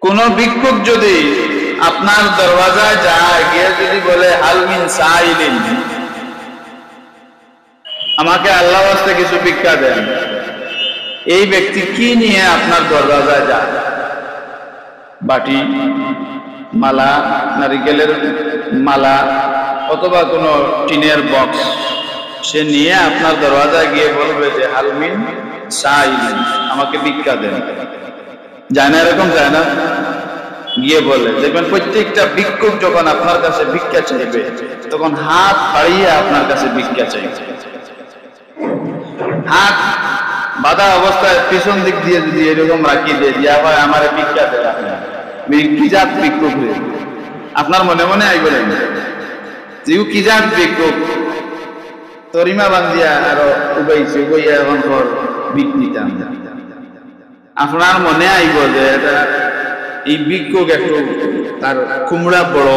কোন ভিক্ষুক যদি আপনার দরওয়াজায় যায়, গিয়ে যদি বলে হাল মিন সাইলিন, আমাকে আল্লাহ ওয়াস্তে কিছু ভিক্ষা দেন, এই ব্যক্তি কি নিয়ে আপনার দরওয়াজায় যায়? বাটি, মালা, নারিকেলের মালা অথবা কোনো টিনের বক্স সে নিয়ে আপনার দরওয়াজায় গিয়ে বলবে যে হাল মিন সাইলিন, আমাকে ভিক্ষা দেন। যায় না? এরকম যায় না? গিয়ে বলে, দেখবেন প্রত্যেকটা ভিক্ষুক যখন আপনার কাছে ভিক্ষা চাইবে তখন হাত বাড়িয়ে আপনার কাছে ভিক্ষা চাইবে। হাত বাঁধা অবস্থায় পিছন দিক দিয়ে যদি এরকম রাখি দেয়, দিয়া হয় আমার ভিক্ষা দেয়, কি জাত ভিক্ষুক? আপনার মনে মনে আই বলেন যে কি জাত ভিক্ষুক, তরিমা বান্ধিয়া আরো উবাইছে, উবাইয়া এখন ঘর ভিক নিতাম। আপনার মনে আইব যে এটা এই ভিক্ষুক একটু তার কুমড়া বড়,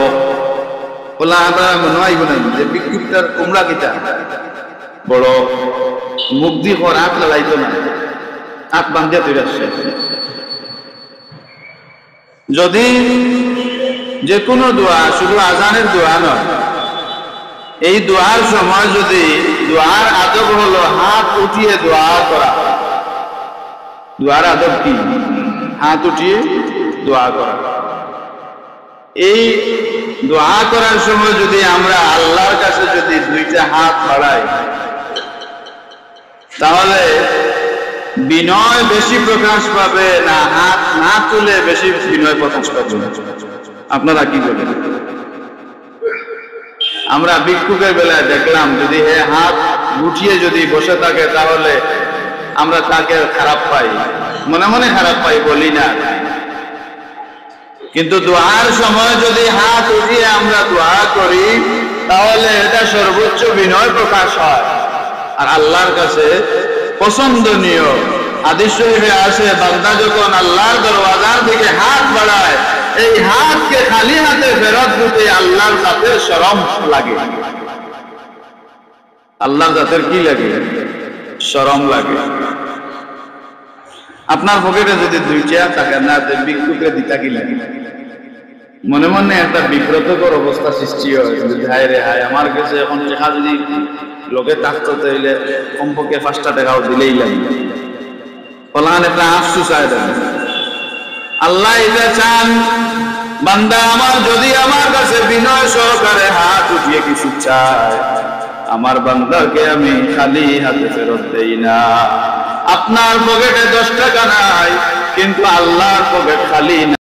বলা আমরা মনে আইব না যে ভিক্ষুকটার কুমড়া কিতা বড়, মুখ দিয়ে হাত লাগাইতো না, হাত বান্ধিয়া তৈরি আসছে। যদি যে কোনো দোয়া, শুধু আজানের দোয়া নয়, এই দোয়ার সময় যদি দোয়ার আদব হলো হাত উঠিয়ে দোয়া করা। দোয়ার আদব কি? হাত উঠিয়ে দোয়া করা। এই দোয়া করার সময় যদি আমরা আল্লাহর কাছে যদি দুইটা হাত বাড়াই, তাহলে বিনয় বেশি প্রকাশ পাবে না হাত না তুলে বেশি বিনয় প্রকাশ পাবে? আপনারা কি বলেন? আমরা ভিক্ষুকের বেলায় দেখলাম যদি হাত উঠিয়ে যদি বসে থাকে তাহলে আমরা তাকে খারাপ পাই, মনে মনে খারাপ পাই, বলি না। কিন্তু দোয়ার সময় যদি হাত উঠিয়ে আমরা দোয়া করি তাহলে এটা সর্বোচ্চ বিনয় প্রকাশ হয় আর আল্লাহর কাছে পছন্দনীয়। হাদিস শরীফে আছে, বান্দা যখন আল্লাহর দরওয়াজার দিকে হাত বাড়ায়, এই হাতকে খালি হাতে ফেরত দিতে আল্লাহর জাতের শরম লাগে। আল্লাহর জাতের কি লাগে? শরম লাগে। আপনার পকেটে যদি দুইটা টাকা না দেয়, ভিক্ষুকে দিতা কি লাগে? মনে মনে একটা বিব্রতকর অবস্থা সৃষ্টি হয়, হায় রে হায়, আমার কাছে এখন টাকা যদি লোকে থাকতো তাইলে কমপক্ষে 5টা টাকাও দিলেই লাগে। ফলান একটা আফসোস আয় দেন। আল্লাহ এটা চান, বান্দা আমার যদি আমার কাছে বিনয় সহকারে হাত উঠিয়ে কিছু চায়, আমার বান্দাকে আমি খালি হাতে ফেরত দেই না। আপনার পকেটে 10 টাকা নাই, কিন্তু আল্লাহর পকেট খালি না।